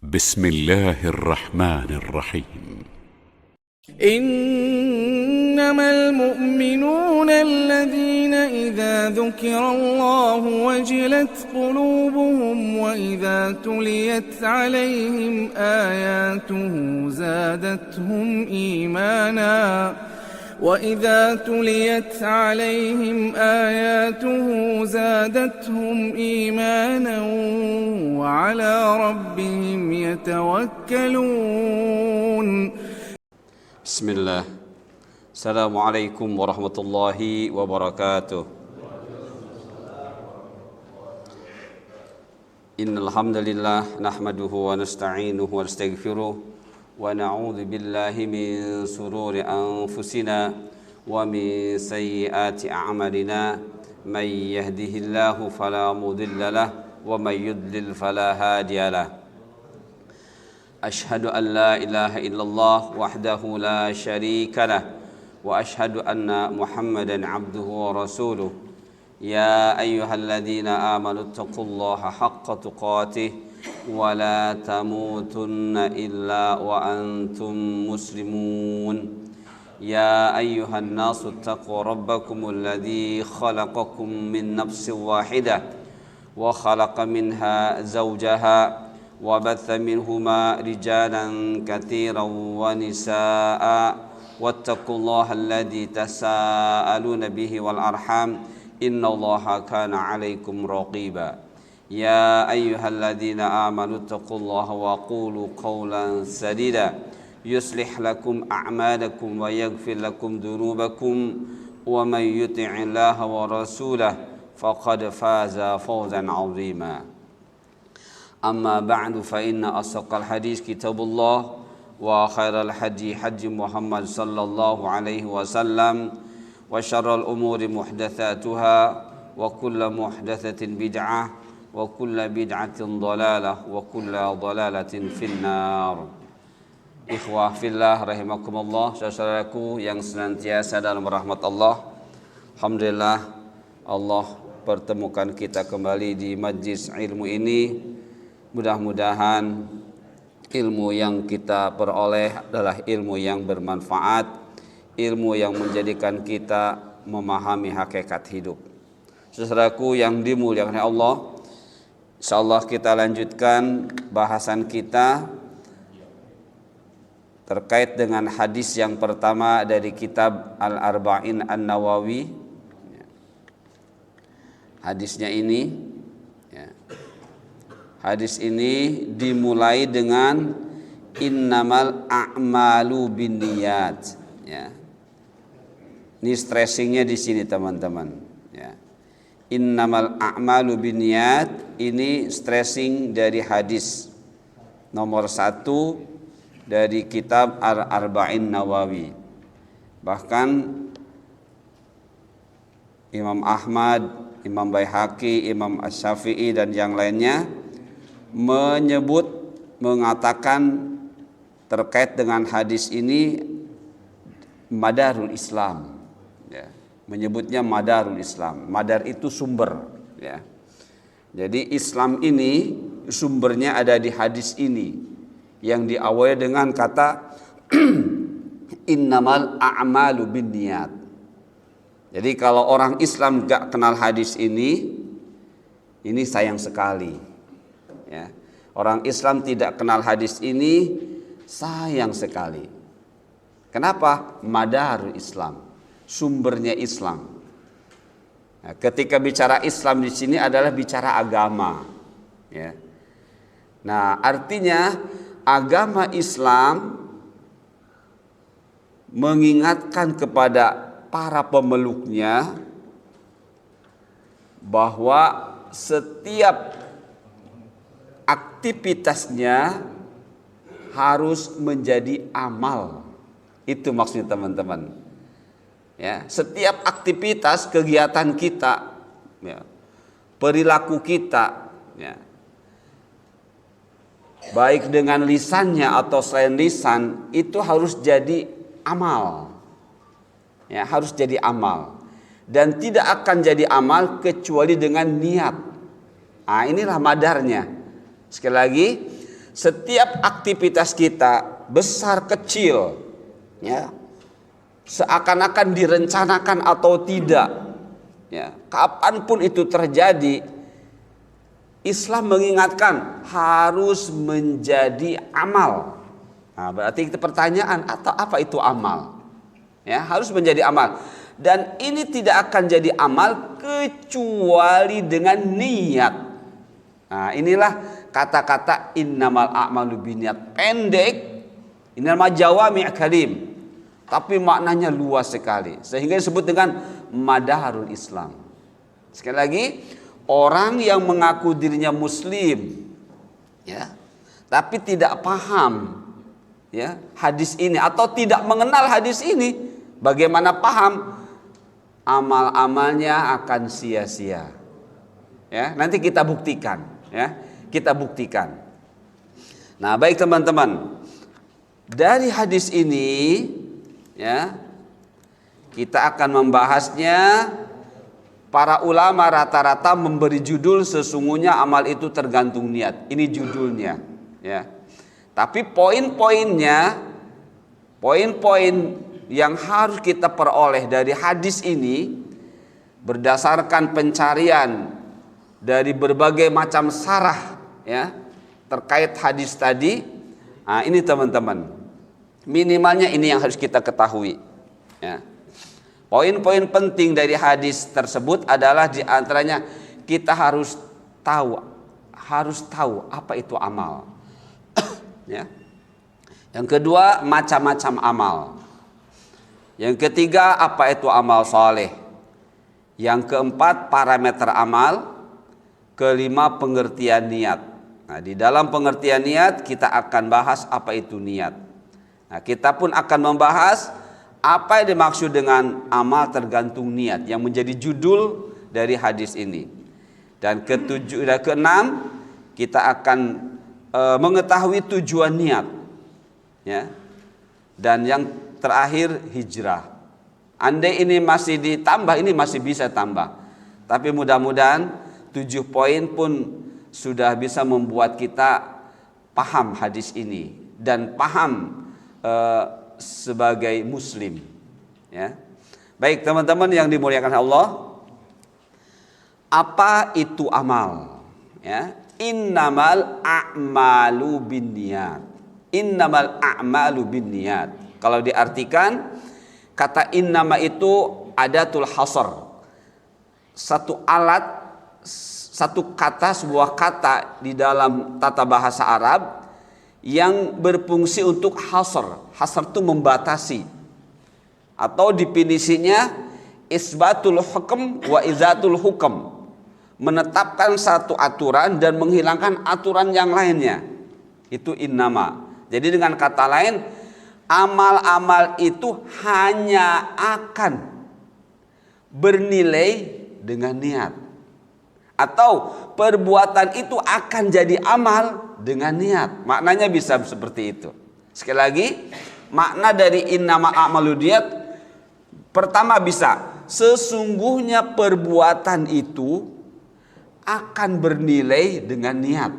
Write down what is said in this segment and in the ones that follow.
بسم الله الرحمن الرحيم. إنما المؤمنون الذين إذا ذكر الله وجلت قلوبهم وإذا تليت عليهم آياته زادتهم إيمانا وعلى ربهم يتوكلون. بسم الله. السلام عليكم ورحمة الله وبركاته. إن الحمد لله نحمده ونستعينه ونستغفره ونعوذ بالله من شرور أنفسنا ومن سيئات أعمالنا من يهده الله فلا مضل له ومن يضلل فلا هادي له. أشهد أن لا إله إلا الله وحده لا شريك له وأشهد أن محمدا عبده ورسوله. يا أيها الذين آمنوا اتقوا الله حق تقاته ولا تموتن إلا وأنتم مسلمون. يا أيها الناس اتقوا ربكم الذي خلقكم من نفس واحدة وخلق منها زوجها وبث منهما رجالا كثيرا ونساء واتقوا الله الذي تساءلون به والأرحام إن الله كان عليكم رقيبا. يا أيها الذين آمنوا اتقوا الله وقولوا قولا سديدا يصلح لكم أعمالكم ويغفر لكم ذنوبكم ومن يطع الله ورسوله فقد فاز فوزا عظيما. أما بعد فإن أصدق الحديث كتاب الله وخير الهدي هدي محمد صلى الله عليه وسلم وشر الأمور محدثاتها وكل محدثة بدعة وكل بدعة ضلالة وكل ضلالة في النار. Ikhwah fillah rahimakumullah, saudaraku yang senantiasa dalam rahmat Allah. Alhamdulillah Allah pertemukan kita kembali di majlis ilmu ini. Mudah-mudahan ilmu yang kita peroleh adalah ilmu yang bermanfaat, ilmu yang menjadikan kita memahami hakikat hidup. Saudaraku yang dimuliakan Allah, insyaallah kita lanjutkan bahasan kita terkait dengan hadis yang pertama dari kitab Al-Arba'in An-Nawawi. Hadisnya ini, hadis ini dimulai dengan innamal a'malu binniyat. Ini stressingnya di sini teman-teman. Innamal a'malu binniyat, ini stressing dari hadis nomor 1 dari kitab Al-Arba'in Nawawi. Bahkan Imam Ahmad, Imam Baihaqi, Imam Asy-Syafi'i dan yang lainnya mengatakan terkait dengan hadis ini madarul Islam. Menyebutnya madarul Islam. Madar itu sumber. Jadi Islam ini sumbernya ada di hadis ini yang diawali dengan kata innamal a'malu binniyat. Jadi kalau orang Islam gak kenal hadis ini sayang sekali. Orang Islam tidak kenal hadis ini sayang sekali. Kenapa? Madarul Islam, sumbernya Islam. Ketika bicara Islam di sini adalah bicara agama. Nah, artinya agama Islam mengingatkan kepada para pemeluknya bahwa setiap aktivitasnya harus menjadi amal. Itu maksudnya teman-teman. Setiap aktivitas kegiatan kita, perilaku kita, baik dengan lisannya atau selain lisan, itu harus jadi amal. Harus jadi amal. Dan tidak akan jadi amal kecuali dengan niat. Inilah madarnya. Sekali lagi, setiap aktivitas kita besar kecil, ya, seakan-akan direncanakan atau tidak, ya, kapanpun itu terjadi, Islam mengingatkan harus menjadi amal. Nah, berarti itu pertanyaan, atau apa itu amal? Ya, harus menjadi amal. Dan ini tidak akan jadi amal kecuali dengan niat. Nah, inilah kata-kata innamal a'malu binniyat. Pendek, ini nama jawami' kalim, tapi maknanya luas sekali, sehingga disebut dengan Madaharul Islam. Sekali lagi, orang yang mengaku dirinya muslim, ya, tapi tidak paham, ya, hadis ini, atau tidak mengenal hadis ini, bagaimana paham? Amal-amalnya akan sia-sia. Ya, nanti kita buktikan, ya, kita buktikan. Nah, baik teman-teman, dari hadis ini, ya, kita akan membahasnya. Para ulama rata-rata memberi judul sesungguhnya amal itu tergantung niat. Ini judulnya, ya. Tapi poin-poinnya, poin-poin yang harus kita peroleh dari hadis ini berdasarkan pencarian dari berbagai macam sarah, ya, terkait hadis tadi. Nah, ini teman-teman, minimalnya ini yang harus kita ketahui, ya. Poin-poin penting dari hadis tersebut adalah diantaranya kita harus tahu apa itu amal. Ya. Yang kedua, macam-macam amal. Yang ketiga, apa itu amal soleh. Yang keempat, parameter amal. Kelima, pengertian niat. Nah, di dalam pengertian niat kita akan bahas apa itu niat. Nah, kita pun akan membahas apa yang dimaksud dengan amal tergantung niat yang menjadi judul dari hadis ini. Dan ketujuh dan keenam, kita akan mengetahui tujuan niat, ya. Dan yang terakhir, hijrah. Andai ini masih ditambah, ini masih bisa tambah. Tapi mudah-mudahan 7 poin pun sudah bisa membuat kita paham hadis ini dan paham sebagai muslim, ya. Baik teman-teman yang dimuliakan Allah, apa itu amal? Ya, innamal a'malu binniyat. Innamal a'malu binniyat. Kalau diartikan, kata innama itu adatul hasr. Satu alat, satu kata, sebuah kata di dalam tata bahasa Arab yang berfungsi untuk hasr. Hasr itu membatasi. Atau definisinya isbatul hukum wa izatul hukum. Menetapkan satu aturan dan menghilangkan aturan yang lainnya. Itu innama. Jadi dengan kata lain, amal-amal itu hanya akan bernilai dengan niat. Atau perbuatan itu akan jadi amal dengan niat. Maknanya bisa seperti itu. Sekali lagi, makna dari innama a'malu niat, pertama bisa, sesungguhnya perbuatan itu akan bernilai dengan niat.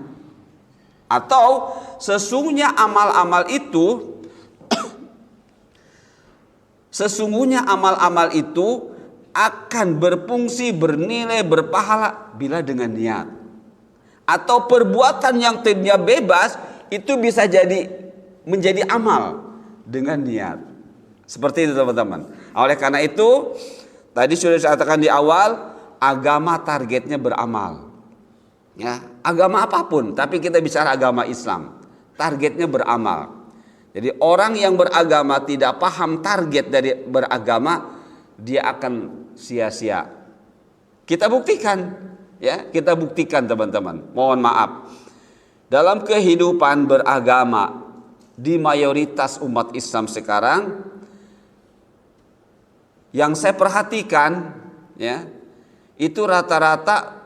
Atau sesungguhnya amal-amal itu sesungguhnya amal-amal itu akan berfungsi, bernilai, berpahala bila dengan niat. Atau perbuatan yang tadinya bebas itu bisa jadi menjadi amal dengan niat. Seperti itu teman-teman. Oleh karena itu, tadi sudah saya katakan di awal, agama targetnya beramal. Ya, agama apapun, tapi kita bicara agama Islam, targetnya beramal. Jadi orang yang beragama tidak paham target dari beragama, dia akan sia-sia. Kita buktikan, ya, kita buktikan teman-teman. Mohon maaf, dalam kehidupan beragama di mayoritas umat Islam sekarang, yang saya perhatikan, ya, itu rata-rata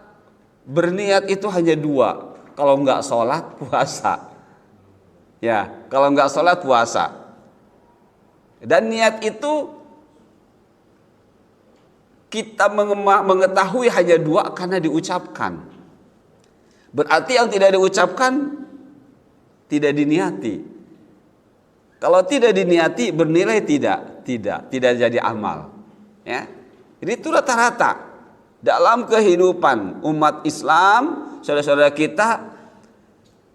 berniat itu hanya 2. Kalau nggak sholat, puasa. Ya, kalau nggak sholat, puasa. Dan niat itu kita mengetahui hanya 2 karena diucapkan. Berarti yang tidak diucapkan tidak diniati. Kalau tidak diniati bernilai tidak jadi amal. Ya, jadi itu rata-rata dalam kehidupan umat Islam, saudara-saudara kita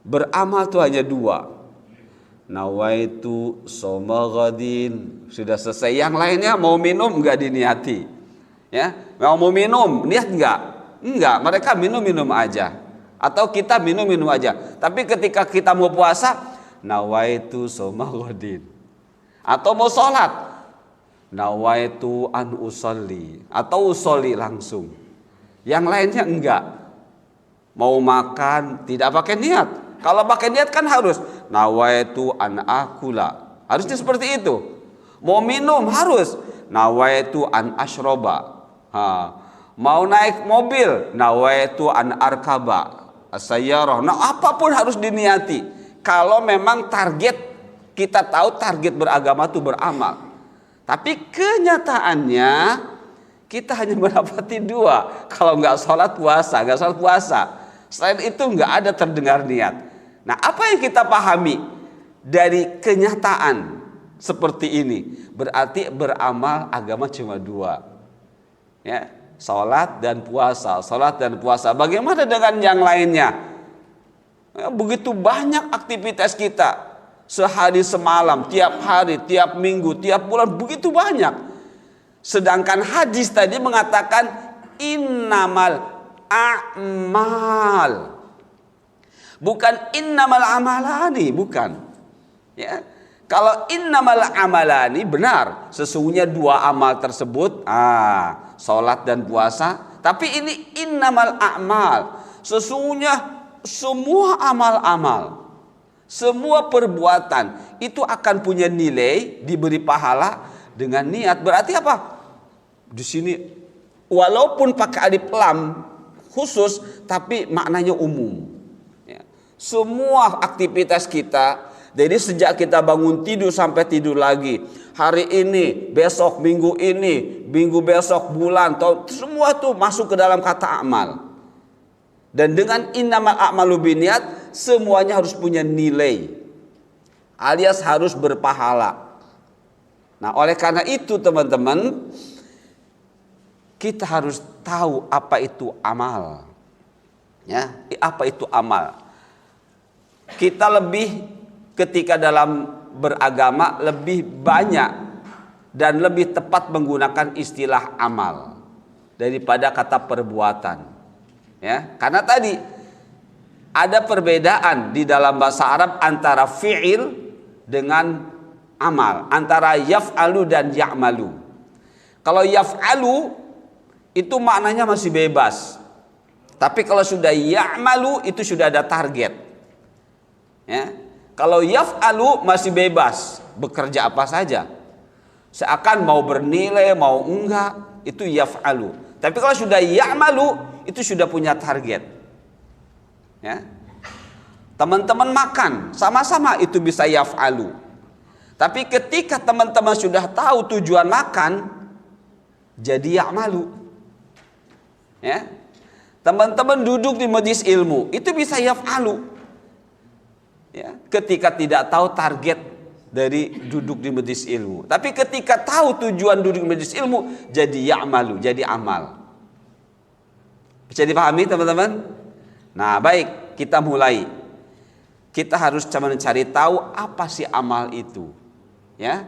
beramal itu hanya dua. Nawaitu soma ghadin, sudah selesai. Yang lainnya mau minum enggak diniati. Ya, mau minum niat enggak, mereka minum aja. Atau kita minum aja. Tapi ketika kita mau puasa, nawaitu soma ghadin. Atau mau sholat, nawaitu an usolli, atau usolli langsung. Yang lainnya enggak. Mau makan tidak pakai niat. Kalau pakai niat kan harus nawaitu an akula. Harusnya seperti itu. Mau minum harus nawaitu an ashroba. Mau naik mobil nawaitu an arkaba as-sayyarah. Nah, apapun harus diniati. Kalau memang target, kita tahu target beragama itu beramal. Tapi kenyataannya kita hanya mendapati dua. Kalau nggak sholat puasa. Selain itu nggak ada terdengar niat. Nah, apa yang kita pahami dari kenyataan seperti ini? Berarti beramal agama cuma dua. Ya, sholat dan puasa. Bagaimana dengan yang lainnya? Ya, begitu banyak aktivitas kita. Sehari semalam, tiap hari, tiap minggu, tiap bulan, begitu banyak. Sedangkan hadis tadi mengatakan innamal a'mal, bukan innamal amalani, bukan. Ya, kalau innamal amalani benar, sesungguhnya dua amal tersebut, sholat dan puasa. Tapi ini innamal a'mal, sesungguhnya semua amal-amal, semua perbuatan itu akan punya nilai, diberi pahala dengan niat. Berarti apa? Di sini walaupun pakai alif lam khusus, tapi maknanya umum. Ya. Semua aktivitas kita, jadi sejak kita bangun tidur sampai tidur lagi, hari ini, besok, minggu ini, minggu besok, bulan, tahun, semua itu masuk ke dalam kata amal. Dan dengan innamal a'malu binniyat, semuanya harus punya nilai, alias harus berpahala. Nah, oleh karena itu teman-teman, kita harus tahu apa itu amal. Ya, apa itu amal? Kita lebih ketika dalam beragama lebih banyak dan lebih tepat menggunakan istilah amal daripada kata perbuatan. Ya, karena tadi ada perbedaan di dalam bahasa Arab antara fi'il dengan amal, antara yaf'alu dan ya'malu. Kalau yaf'alu itu maknanya masih bebas. Tapi kalau sudah ya'malu itu sudah ada target. Ya. Kalau yaf'alu masih bebas, bekerja apa saja. Seakan mau bernilai, mau enggak, itu yaf'alu. Tapi kalau sudah ya'malu itu sudah punya target. Ya. Teman-teman makan, sama-sama itu bisa yaf'alu. Tapi ketika teman-teman sudah tahu tujuan makan, jadi ya'malu. Ya. Teman-teman duduk di majelis ilmu, itu bisa yaf'alu. Ya. Ketika tidak tahu target dari duduk di majelis ilmu. Tapi ketika tahu tujuan duduk di majelis ilmu, jadi ya'malu, jadi amal. Bisa dipahami teman-teman? Nah, baik, kita mulai. Kita harus mencari tahu apa sih amal itu. Ya.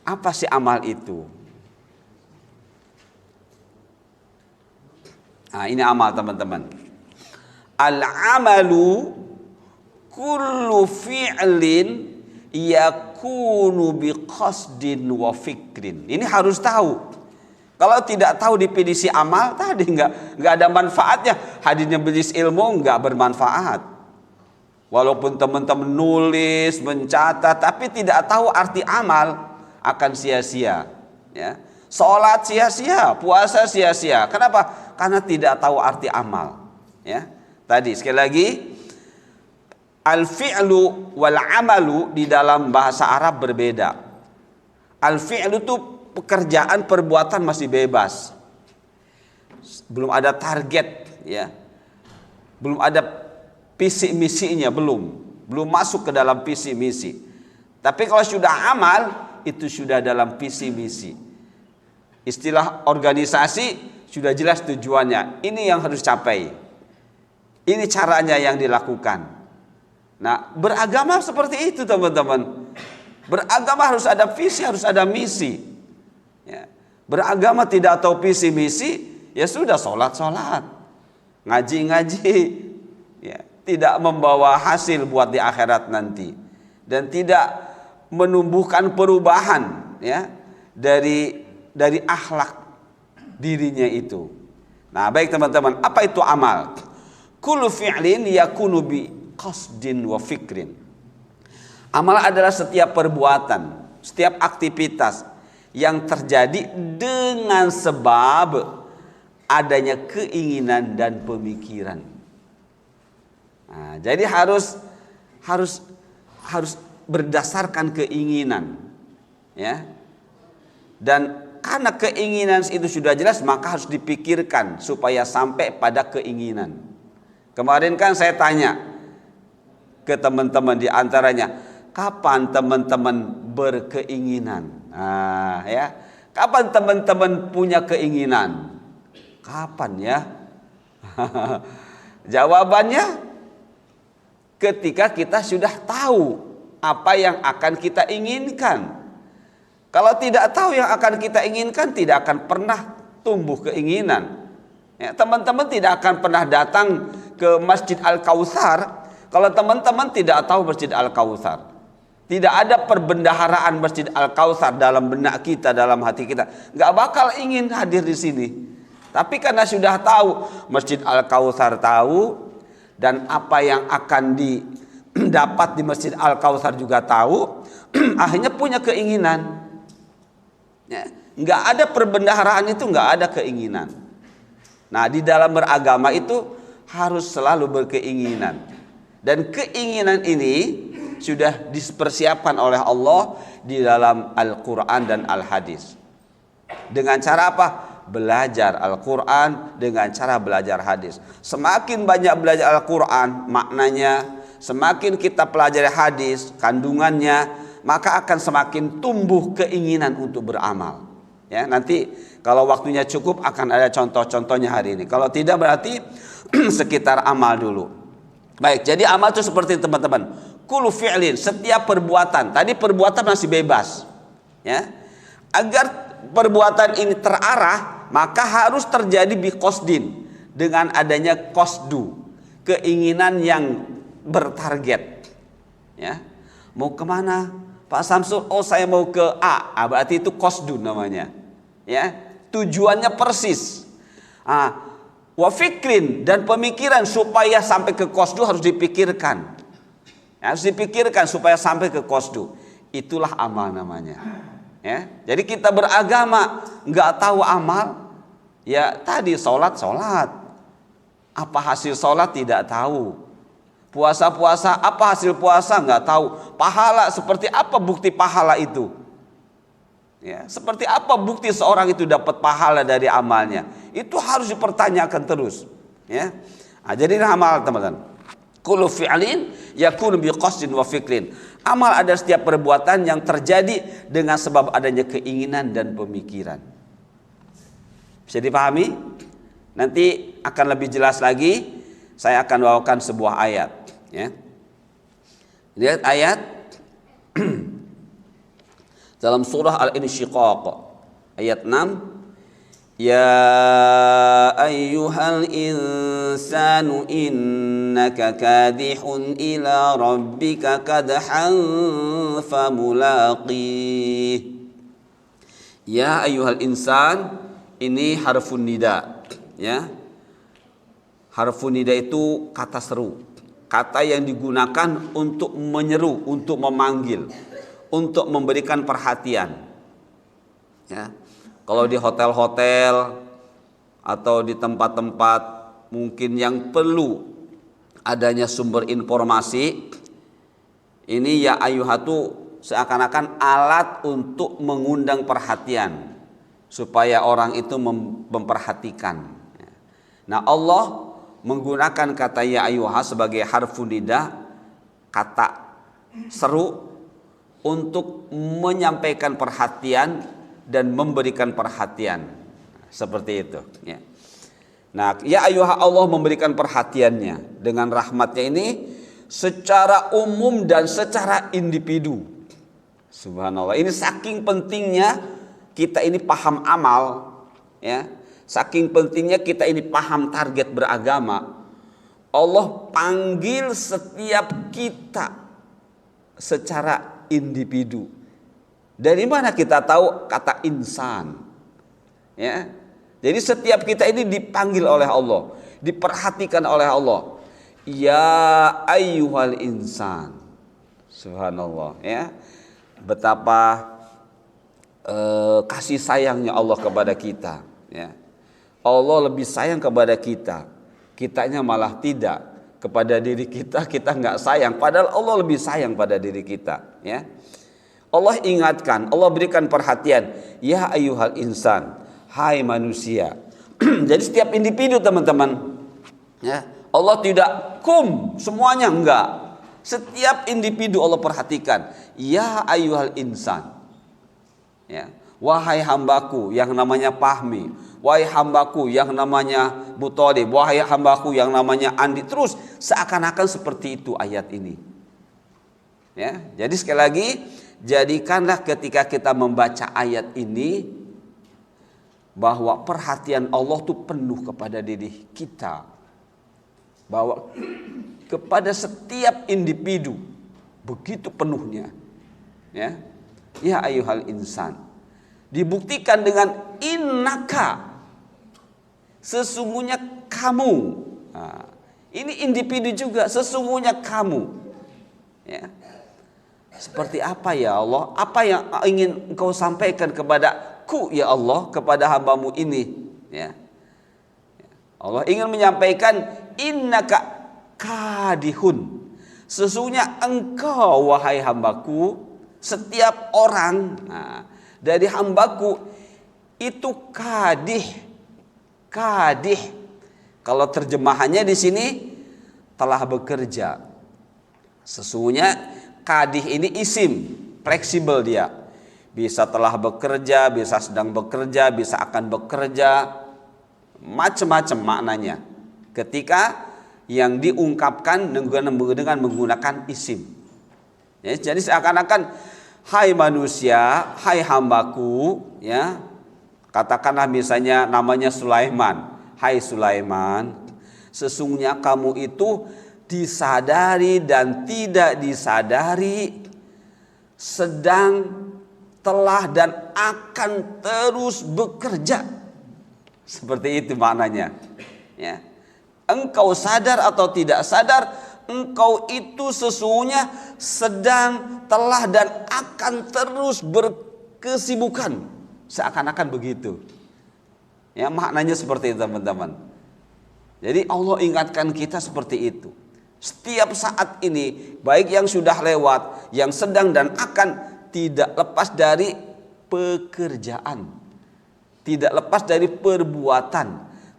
Apa sih amal itu? Nah, ini amal teman-teman. Al-amalu kullu fi'lin yakunu biqasdin wa fikrin. Ini harus tahu. Kalau tidak tahu definisi amal tadi nggak ada manfaatnya. Hadirnya majelis ilmu nggak bermanfaat. Walaupun teman-teman nulis, mencatat, tapi tidak tahu arti amal, akan sia-sia. Ya. Sholat sia-sia, puasa sia-sia. Kenapa? Karena tidak tahu arti amal. Ya. Tadi sekali lagi, al-fi'lu wal amalu di dalam bahasa Arab berbeda. Al-fi'lu itu pekerjaan, perbuatan masih bebas. Belum ada target, ya. Belum ada visi misinya, belum belum masuk ke dalam visi misi. Tapi kalau sudah amal, itu sudah dalam visi misi. Istilah organisasi sudah jelas tujuannya. Ini yang harus capai. Ini caranya yang dilakukan. Nah, beragama seperti itu teman-teman. Beragama harus ada visi, harus ada misi. Ya. Beragama tidak tahu visi misi, ya sudah sholat, ngaji, ya, tidak membawa hasil buat di akhirat nanti, dan tidak menumbuhkan perubahan, ya, dari akhlak dirinya itu. Nah, baik teman-teman, apa itu amal? Kullu fi'lin yakunu bi qasdin wa fikrin. Amal adalah setiap perbuatan, setiap aktivitas yang terjadi dengan sebab adanya keinginan dan pemikiran. Nah, jadi harus berdasarkan keinginan, ya. Dan karena keinginan itu sudah jelas, maka harus dipikirkan supaya sampai pada keinginan. Kemarin kan saya tanya ke teman-teman di antaranya, kapan teman-teman berkeinginan? Nah, ya, kapan teman-teman punya keinginan? Kapan ya? Jawabannya ketika kita sudah tahu apa yang akan kita inginkan. Kalau tidak tahu yang akan kita inginkan, tidak akan pernah tumbuh keinginan. Ya, teman-teman tidak akan pernah datang ke Masjid Al-Kautsar kalau teman-teman tidak tahu Masjid Al-Kautsar. Tidak ada perbendaharaan Masjid Al-Kautsar dalam benak kita, dalam hati kita. Gak bakal ingin hadir di sini. Tapi karena sudah tahu Masjid Al-Kautsar, tahu, dan apa yang akan didapat di Masjid Al-Kautsar juga tahu, akhirnya punya keinginan. Ya, gak ada perbendaharaan itu, gak ada keinginan. Nah, di dalam beragama itu harus selalu berkeinginan. Dan keinginan ini sudah dipersiapkan oleh Allah di dalam Al-Quran dan Al-Hadis. Dengan cara apa? Belajar Al-Quran dengan cara belajar hadis. Semakin banyak belajar Al-Quran maknanya, semakin kita pelajari hadis kandungannya, maka akan semakin tumbuh keinginan untuk beramal. Ya, nanti kalau waktunya cukup akan ada contoh-contohnya hari ini. Kalau tidak berarti sekitar amal dulu. Baik, jadi amal itu seperti teman-teman. Kullu fi'lin, setiap perbuatan. Tadi perbuatan masih bebas. Ya. Agar perbuatan ini terarah, maka harus terjadi biqasdin, dengan adanya qasdu, keinginan yang bertarget. Ya. Mau kemana? Pak Samsul, oh saya mau ke A. Berarti itu qasdu namanya. Ya. Tujuannya persis. Wa fikrin, dan pemikiran supaya sampai ke qasdu harus dipikirkan. Harus dipikirkan supaya sampai ke qasdu. Itulah amal namanya. Ya, jadi kita beragama nggak tahu amal, ya tadi sholat, apa hasil sholat tidak tahu, puasa apa hasil puasa nggak tahu, pahala seperti apa bukti pahala itu, ya seperti apa bukti seorang itu dapat pahala dari amalnya, itu harus dipertanyakan terus, ya. Nah, jadi amal teman-teman. Kullu fi'lin yakunu biqasdin wa fikrin. Amal ada setiap perbuatan yang terjadi dengan sebab adanya keinginan dan pemikiran. Bisa dipahami? Nanti akan lebih jelas lagi. Saya akan bawakan sebuah ayat. Ya. Lihat ayat dalam surah Al-Insyiqaq ayat 6. Ya ayyuhal insanu innaka kadihun ila rabbika kadhan famulaqih. Ya ayyuhal insan, ini harfun nida, ya. Harfun nida itu kata seru, kata yang digunakan untuk menyeru, untuk memanggil, untuk memberikan perhatian. Ya. Kalau di hotel-hotel atau di tempat-tempat mungkin yang perlu adanya sumber informasi, ini ya ayyuhatu seakan-akan alat untuk mengundang perhatian supaya orang itu memperhatikan. Nah, Allah menggunakan kata ya ayyuha sebagai harfun nida kata seru untuk menyampaikan perhatian dan memberikan perhatian. Seperti itu ya. Nah, ya ayyuha Allah memberikan perhatiannya dengan rahmatnya ini secara umum dan secara individu. Subhanallah, ini saking pentingnya kita ini paham amal ya. Saking pentingnya kita ini paham target beragama. Allah panggil setiap kita secara individu. Dari mana kita tahu kata insan? Ya. Jadi setiap kita ini dipanggil oleh Allah, diperhatikan oleh Allah. Ya ayyuhal insan. Subhanallah ya. Betapa kasih sayangnya Allah kepada kita ya. Allah lebih sayang kepada kita. Kitanya malah tidak kepada diri kita, kita nggak sayang. Padahal Allah lebih sayang pada diri kita ya. Allah ingatkan, Allah berikan perhatian. Ya ayyuhal insan. Hai manusia. Jadi setiap individu teman-teman ya, Allah tidak semuanya, enggak. Setiap individu Allah perhatikan. Ya ayyuhal insan ya. Wahai hambaku yang namanya Fahmi, wahai hambaku yang namanya Buthalib, wahai hambaku yang namanya Andi. Terus seakan-akan seperti itu ayat ini ya. Jadi sekali lagi, jadikanlah ketika kita membaca ayat ini bahwa perhatian Allah itu penuh kepada diri kita, bahwa kepada setiap individu begitu penuhnya ya. Ya ayyuhal insan, dibuktikan dengan innaka, sesungguhnya kamu. Nah, ini individu juga, sesungguhnya kamu ya. Seperti apa ya Allah? Apa yang ingin engkau sampaikan kepada ya Allah, kepada hambamu ini ya. Allah ingin menyampaikan innaka kadihun, sesungguhnya engkau wahai hambaku, setiap orang dari hambaku itu kadih. Kalau terjemahannya di sini telah bekerja. Sesungguhnya kadih ini isim, fleksibel dia. Bisa telah bekerja, bisa sedang bekerja, bisa akan bekerja, macam-macam maknanya. Ketika yang diungkapkan dengan menggunakan isim. Ya, jadi seakan-akan hai manusia, hai hambaku, ya. Katakanlah misalnya namanya Sulaiman. Hai Sulaiman, sesungguhnya kamu itu disadari dan tidak disadari, sedang, telah dan akan terus bekerja. Seperti itu maknanya ya. Engkau sadar atau tidak sadar, engkau itu sesungguhnya sedang, telah dan akan terus berkesibukan. Seakan-akan begitu ya, maknanya seperti itu teman-teman. Jadi Allah ingatkan kita seperti itu. Setiap saat ini, baik yang sudah lewat, yang sedang dan akan, tidak lepas dari pekerjaan, tidak lepas dari perbuatan,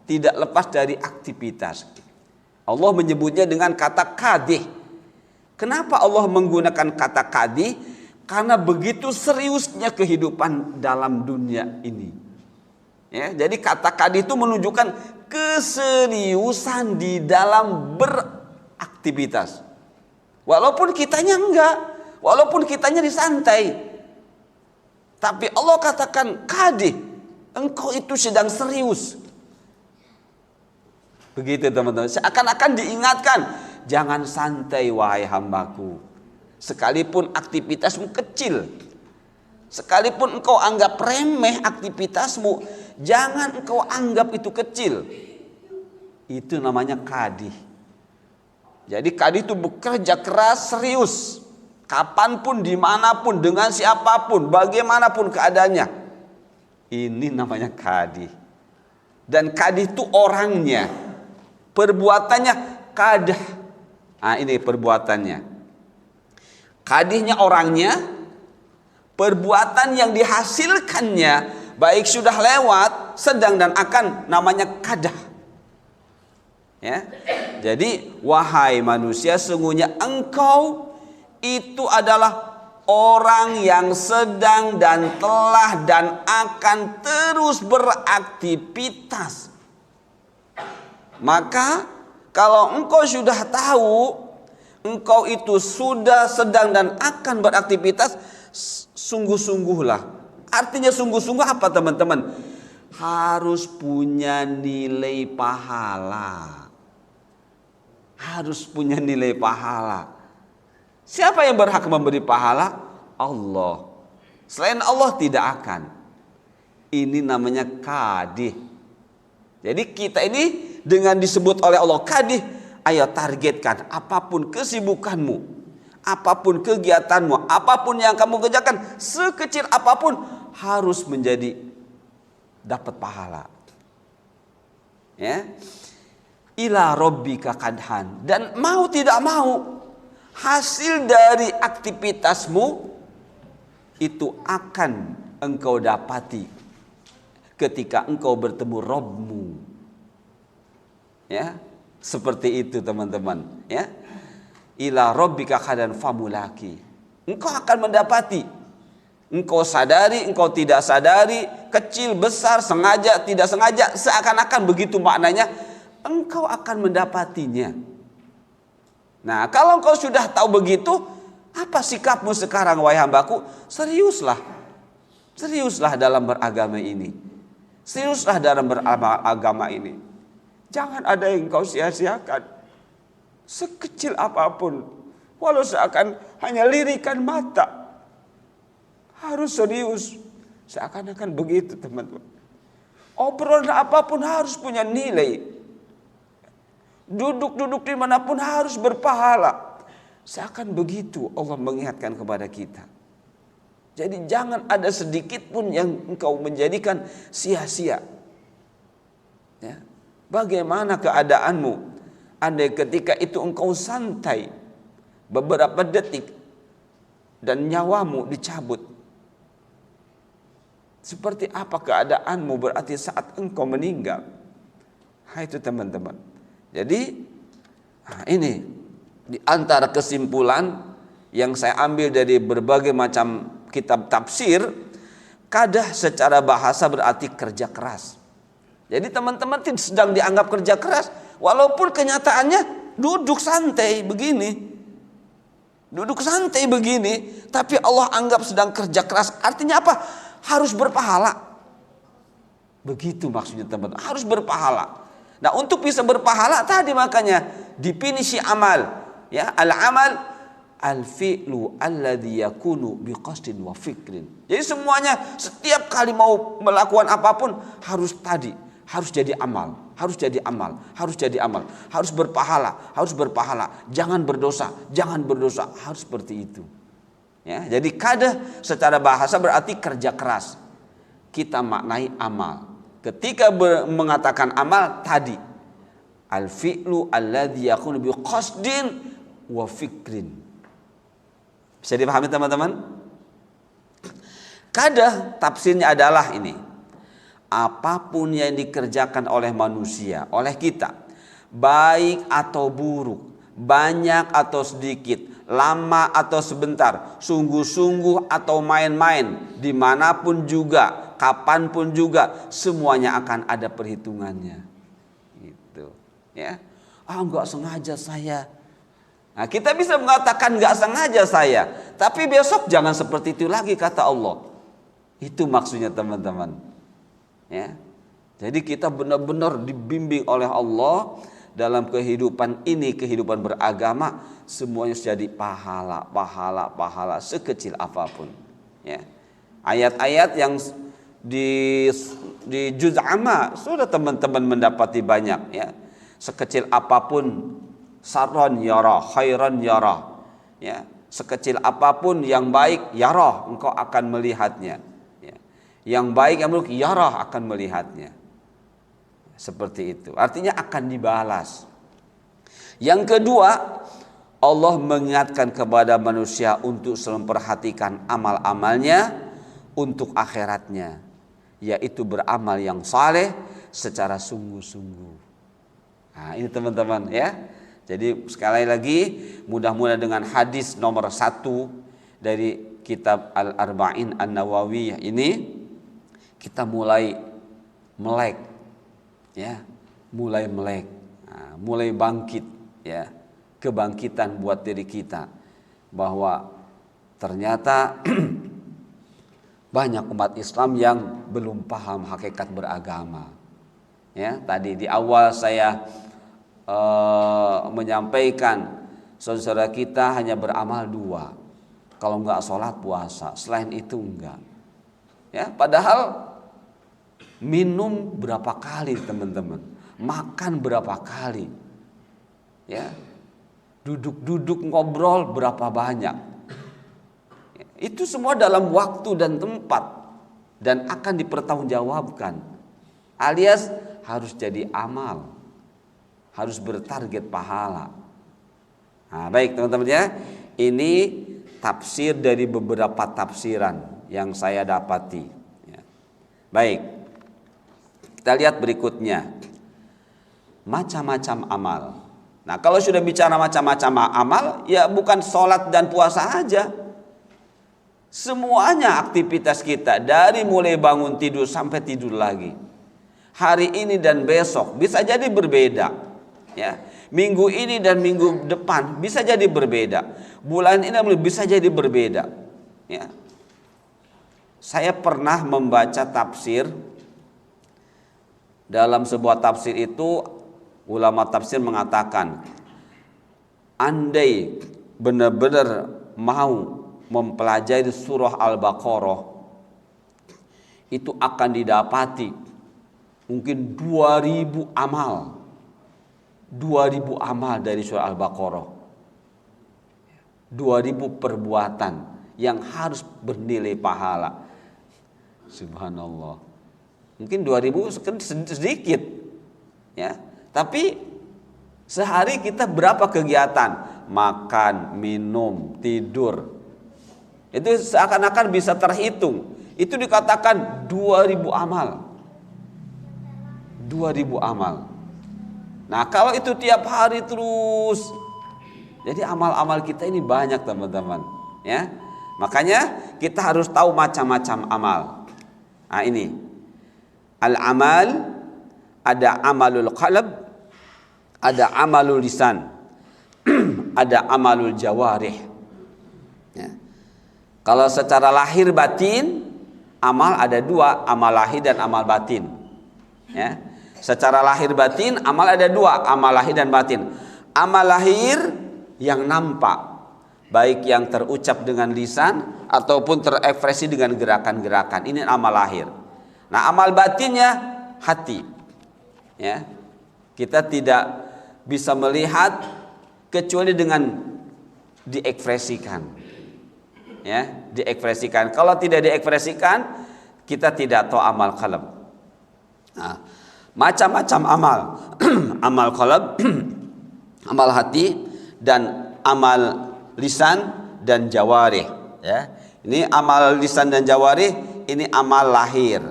tidak lepas dari aktivitas. Allah menyebutnya dengan kata kadih. Kenapa Allah menggunakan kata kadih? Karena begitu seriusnya kehidupan dalam dunia ini ya. Jadi kata kadih itu menunjukkan keseriusan di dalam beraktivitas. Walaupun kitanya enggak, walaupun kitanya disantai, tapi Allah katakan kadih, engkau itu sedang serius. Begitu teman-teman. Seakan-akan diingatkan, jangan santai wahai hambaku. Sekalipun aktivitasmu kecil, sekalipun engkau anggap remeh aktivitasmu, jangan engkau anggap itu kecil. Itu namanya kadih. Jadi kadih itu bekerja keras, serius. Kapanpun, dimanapun, dengan siapapun, bagaimanapun keadaannya. Ini namanya kadih. Dan kadih itu orangnya, perbuatannya kadah. Nah ini perbuatannya. Kadihnya orangnya, perbuatan yang dihasilkannya, baik sudah lewat, sedang dan akan, namanya kadah. Ya. Jadi wahai manusia, sungguhnya engkau itu adalah orang yang sedang dan telah dan akan terus beraktivitas. Maka kalau engkau sudah tahu engkau itu sudah sedang dan akan beraktivitas, sungguh-sungguhlah. Artinya sungguh-sungguh apa teman-teman? Harus punya nilai pahala. Harus punya nilai pahala. Siapa yang berhak memberi pahala? Allah. Selain Allah tidak akan. Ini namanya kadih. Jadi kita ini dengan disebut oleh Allah kadih, ayo targetkan apapun kesibukanmu, apapun kegiatanmu, apapun yang kamu kerjakan, sekecil apapun harus menjadi dapat pahala. Ya. Ila rabbika kadhan, dan mau tidak mau hasil dari aktivitasmu itu akan engkau dapati ketika engkau bertemu Rabbmu. Ya, seperti itu teman-teman. Ya, ila rabbika kadhan famulaki. Engkau akan mendapati. Engkau sadari, engkau tidak sadari, kecil, besar, sengaja, tidak sengaja, seakan-akan begitu maknanya, engkau akan mendapatinya. Nah, kalau engkau sudah tahu begitu, apa sikapmu sekarang wahai hambaku? Seriuslah. Seriuslah dalam beragama ini. Seriuslah dalam beragama ini. Jangan ada yang engkau sia-siakan. Sekecil apapun, walau seakan hanya lirikan mata. Harus serius. Seakan-akan begitu teman-teman. Obrolan apapun harus punya nilai. Duduk-duduk dimanapun harus berpahala. Seakan begitu Allah mengingatkan kepada kita. Jadi jangan ada sedikit pun yang engkau menjadikan sia-sia. Ya. Bagaimana keadaanmu andai ketika itu engkau santai beberapa detik dan nyawamu dicabut? Seperti apa keadaanmu berarti saat engkau meninggal? Itu teman-teman. Jadi ini di antara kesimpulan yang saya ambil dari berbagai macam kitab tafsir, kadah secara bahasa berarti kerja keras. Jadi teman-teman sedang dianggap kerja keras, walaupun kenyataannya duduk santai begini. Duduk santai begini, tapi Allah anggap sedang kerja keras. Artinya apa? Harus berpahala. Begitu maksudnya teman-teman, harus berpahala. Nah, untuk bisa berpahala tadi makanya definisi amal, ya, al-amal al-fi'lu alladhi yakunu biqasdin wa fikrin. Jadi semuanya setiap kali mau melakukan apapun harus jadi amal, harus jadi amal, harus jadi amal, harus berpahala, jangan berdosa, harus seperti itu. Ya, jadi kada secara bahasa berarti kerja keras. Kita maknai amal. Ketika mengatakan amal tadi, al-fi'lu alladhi yakunu biqasdin wa fikrin. Bisa dipahami teman-teman? Kada tafsirnya adalah ini. Apapun yang dikerjakan oleh manusia, oleh kita, baik atau buruk, banyak atau sedikit, lama atau sebentar, sungguh-sungguh atau main-main, dimanapun juga, kapanpun juga, semuanya akan ada perhitungannya. Gitu, ya. Enggak sengaja saya. Nah, kita bisa mengatakan enggak sengaja saya, tapi besok jangan seperti itu lagi kata Allah. Itu maksudnya teman-teman. Ya. Jadi kita benar-benar dibimbing oleh Allah dalam kehidupan ini, kehidupan beragama, semuanya jadi pahala sekecil apapun. Ya. Ayat-ayat yang di juz amma sudah teman-teman mendapati banyak, ya. Sekecil apapun sarron yarah, khairan yarah, ya. Sekecil apapun yang baik yarah, engkau akan melihatnya, ya. Yang baik yang buruk yarah akan melihatnya. Seperti itu. Artinya akan dibalas. Yang kedua, Allah mengingatkan kepada manusia untuk selalu memperhatikan amal-amalnya untuk akhiratnya, yaitu beramal yang saleh secara sungguh-sungguh. Nah, ini teman-teman ya. Jadi sekali lagi mudah-mudahan dengan hadis nomor 1 dari kitab Al-Arba'in An-Nawawiyah ini kita mulai melek ya, mulai melek, mulai bangkit ya, kebangkitan buat diri kita bahwa ternyata banyak umat Islam yang belum paham hakikat beragama. Ya, tadi di awal saya menyampaikan saudara kita hanya beramal 2, kalau enggak sholat puasa, selain itu enggak. Ya, padahal minum berapa kali teman-teman, makan berapa kali, ya, duduk-duduk ngobrol berapa banyak. Itu semua dalam waktu dan tempat dan akan dipertanggungjawabkan, alias harus jadi amal, harus bertarget pahala. Nah, baik teman-teman ya, ini tafsir dari beberapa tafsiran yang saya dapati. Ya. Baik, kita lihat berikutnya, macam-macam amal. Nah, kalau sudah bicara macam-macam amal, ya bukan sholat dan puasa aja. Semuanya aktivitas kita dari mulai bangun tidur sampai tidur lagi. Hari ini dan besok bisa jadi berbeda. Ya, minggu ini dan minggu depan bisa jadi berbeda. Bulan ini bisa jadi berbeda. Ya. Saya pernah membaca tafsir. Dalam sebuah tafsir itu ulama tafsir mengatakan, andai benar-benar mau mempelajari surah Al-Baqarah, itu akan didapati mungkin 2000 amal. 2000 amal dari surah Al-Baqarah. 2000 perbuatan yang harus bernilai pahala. Subhanallah. Mungkin 2000 sedikit. Ya. Tapi sehari kita berapa kegiatan? Makan, minum, tidur. Itu seakan-akan bisa terhitung. Itu dikatakan 2000 amal. 2000 amal. Nah, kalau itu tiap hari terus, jadi amal-amal kita ini banyak teman-teman, ya. Makanya kita harus tahu macam-macam amal. Nah, ini al-amal, ada amalul qalb, ada amalul lisan, ada amalul jawarih. Ya. Kalau secara lahir batin, amal ada 2, amal lahir dan amal batin. Ya. Secara lahir batin amal ada 2, amal lahir dan batin. Amal lahir yang nampak, baik yang terucap dengan lisan ataupun terekspresi dengan gerakan-gerakan. Ini amal lahir. Nah, amal batinnya hati. Ya. Kita tidak bisa melihat kecuali dengan diekspresikan. Ya, diekspresikan. Kalau tidak diekspresikan, kita tidak tahu amal qalb. Nah, macam-macam amal. Amal qalb, amal hati, dan amal lisan dan jawarih. Ya. Ini amal lisan dan jawarih, ini amal lahir.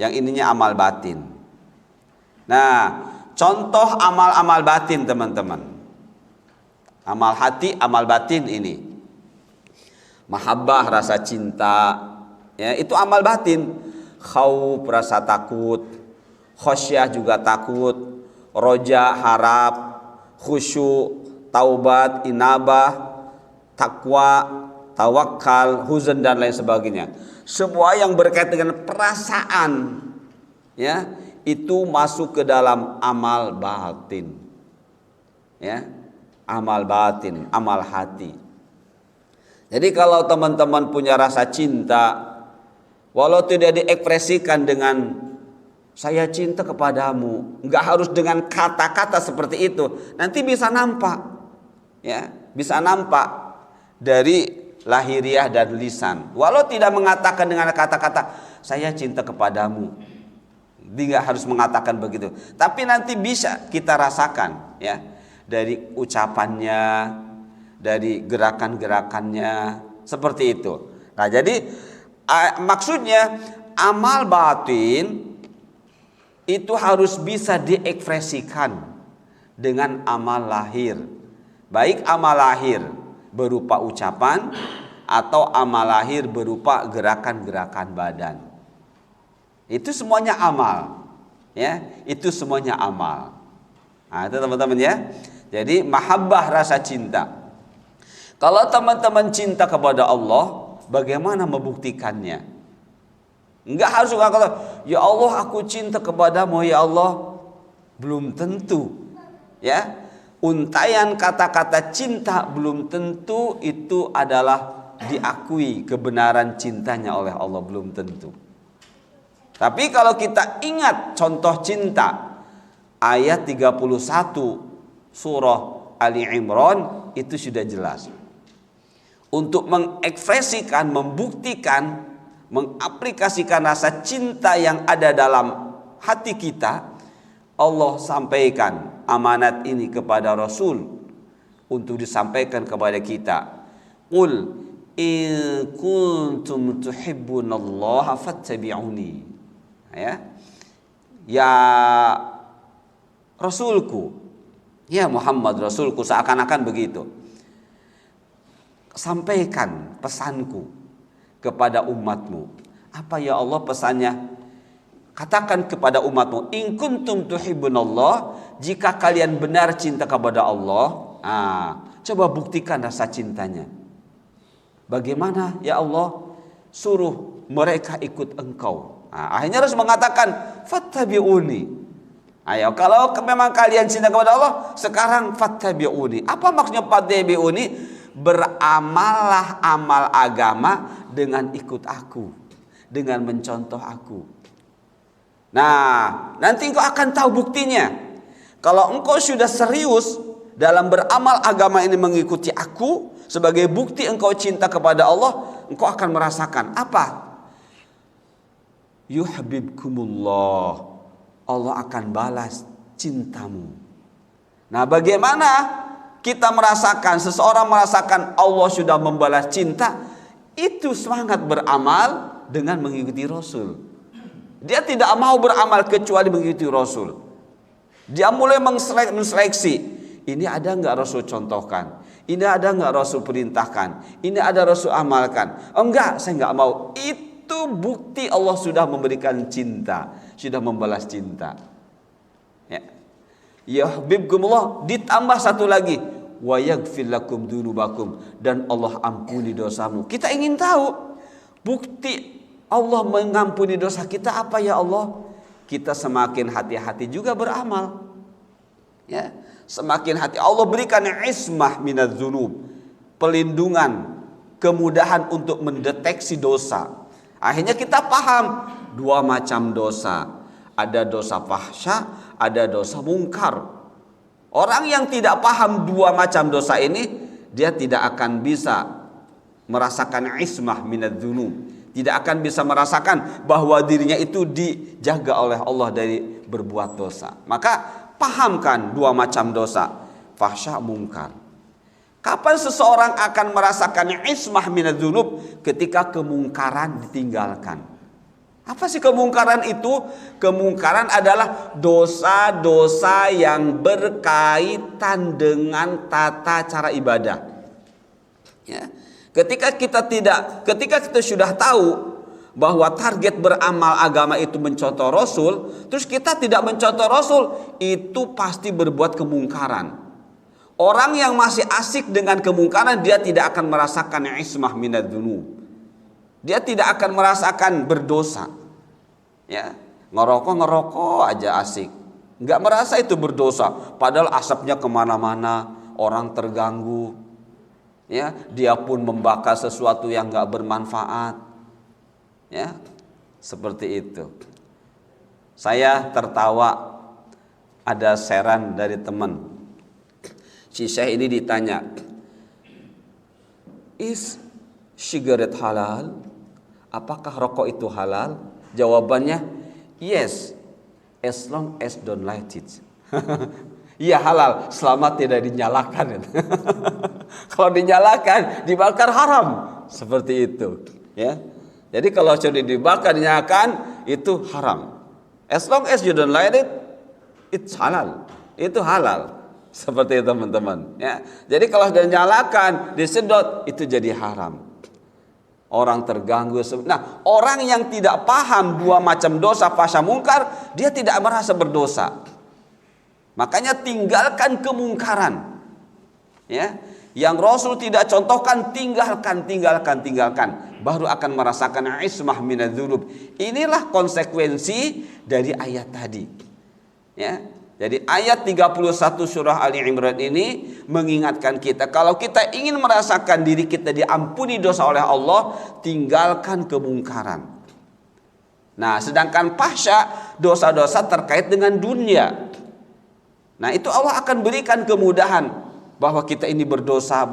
Yang ininya amal batin. Nah, contoh amal-amal batin teman-teman. Amal hati, amal batin ini. Mahabbah, rasa cinta. Ya, itu amal batin. Khauf, rasa takut. Khosyah juga takut, roja harap, khusyuk, taubat, inabah, takwa, tawakal, huzn dan lain sebagainya. Semua yang berkaitan dengan perasaan, ya, itu masuk ke dalam amal batin. Ya, amal batin, amal hati. Jadi kalau teman-teman punya rasa cinta, walau tidak diekspresikan dengan saya cinta kepadamu, enggak harus dengan kata-kata seperti itu. Nanti bisa nampak, ya, bisa nampak dari lahiriah dan lisan. Walau tidak mengatakan dengan kata-kata saya cinta kepadamu, dia enggak harus mengatakan begitu. Tapi nanti bisa kita rasakan, ya, dari ucapannya, dari gerakan-gerakannya, seperti itu. Nah, jadi maksudnya amal batin itu harus bisa diekspresikan dengan amal lahir. Baik amal lahir berupa ucapan atau amal lahir berupa gerakan-gerakan badan. Itu semuanya amal. Ya, itu semuanya amal. Nah, itu teman-teman ya. Jadi mahabbah, rasa cinta. Kalau teman-teman cinta kepada Allah, bagaimana membuktikannya? Enggak harus kata, ya Allah aku cinta kepadamu ya Allah. Belum tentu. Ya, untaian kata-kata cinta belum tentu itu adalah diakui kebenaran cintanya oleh Allah, belum tentu. Tapi kalau kita ingat contoh cinta ayat 31 surah Ali Imran, itu sudah jelas. Untuk mengekspresikan, membuktikan, mengaplikasikan rasa cinta yang ada dalam hati kita, Allah sampaikan amanat ini kepada Rasul untuk disampaikan kepada kita. Qul in kuntum tuhibbunallaha fattabi'uni. Ya Rasulku, ya Muhammad Rasulku, seakan-akan begitu. Sampaikan pesanku kepada umatmu. Apa ya Allah pesannya? Katakan kepada umatmu, in kuntum tuhibbunallah, jika kalian benar cinta kepada Allah, coba buktikan rasa cintanya. Bagaimana ya Allah? Suruh mereka ikut engkau. Akhirnya harus mengatakan fattabi'uni. Ayo, kalau memang kalian cinta kepada Allah, sekarang fattabi'uni. Apa maksudnya fattabi'uni? Beramallah amal agama dengan ikut aku, dengan mencontoh aku. Nah, nanti engkau akan tahu buktinya. Kalau engkau sudah serius dalam beramal agama ini mengikuti aku sebagai bukti engkau cinta kepada Allah, engkau akan merasakan apa? Yuhibbukumullah. Allah akan balas cintamu. Nah, bagaimana kita merasakan, seseorang merasakan Allah sudah membalas cinta? Itu semangat beramal dengan mengikuti Rasul. Dia tidak mau beramal kecuali mengikuti Rasul. Dia mulai menseleksi. Ini ada enggak Rasul contohkan? Ini ada enggak Rasul perintahkan? Ini ada Rasul amalkan? Enggak, saya enggak mau. Itu bukti Allah sudah memberikan cinta, sudah membalas cinta. Ya. Yuhibbukumullah, ditambah satu lagi, wa yaghfir lakum dzunubakum, dan Allah ampuni dosamu. Kita ingin tahu bukti Allah mengampuni dosa kita apa ya Allah? Kita semakin hati-hati juga beramal. Ya, semakin hati. Allah berikan ismah minadz dzunub, pelindungan, kemudahan untuk mendeteksi dosa. Akhirnya kita paham dua macam dosa. Ada dosa fahsya, ada dosa mungkar. Orang yang tidak paham dua macam dosa ini, dia tidak akan bisa merasakan ismah minadz dzunub. Tidak akan bisa merasakan bahwa dirinya itu dijaga oleh Allah dari berbuat dosa. Maka pahamkan dua macam dosa, fahsya, mungkar. Kapan seseorang akan merasakan ismah minadz dzunub? Ketika kemungkaran ditinggalkan. Apa sih kemungkaran itu? Kemungkaran adalah dosa-dosa yang berkaitan dengan tata cara ibadah. Ya. Ketika kita sudah tahu bahwa target beramal agama itu mencontoh Rasul, terus kita tidak mencontoh Rasul, itu pasti berbuat kemungkaran. Orang yang masih asik dengan kemungkaran, dia tidak akan merasakan ismah minadz dzunub. Dia tidak akan merasakan berdosa. Ya, ngerokok aja asik, nggak merasa itu berdosa. Padahal asapnya kemana-mana, orang terganggu. Ya, dia pun membakar sesuatu yang nggak bermanfaat. Ya, seperti itu. Saya tertawa, ada saran dari teman. Si Syekh ini ditanya, is cigarette halal? Apakah rokok itu halal? Jawabannya, yes, as long as don't light it. Iya halal, selama tidak dinyalakan. Kalau dinyalakan, dibakar haram. Seperti itu. Ya. Jadi kalau sudah dibakar, dinyalakan, itu haram. As long as you don't like it, it's halal. Itu halal. Seperti itu teman-teman. Ya. Jadi kalau sudah nyalakan, disedot, itu jadi haram. Orang terganggu. Nah, orang yang tidak paham dua macam dosa, fahsya mungkar, dia tidak merasa berdosa. Makanya tinggalkan kemungkaran. Ya. Yang Rasul tidak contohkan, tinggalkan. Baru akan merasakan ismah minadz-dzunub. Inilah konsekuensi dari ayat tadi. Ya. Jadi ayat 31 surah Ali Imran ini mengingatkan kita, kalau kita ingin merasakan diri kita diampuni dosa oleh Allah, tinggalkan kemungkaran. Nah, sedangkan fahsya, dosa-dosa terkait dengan dunia. Nah, itu Allah akan berikan kemudahan bahwa kita ini berdosa.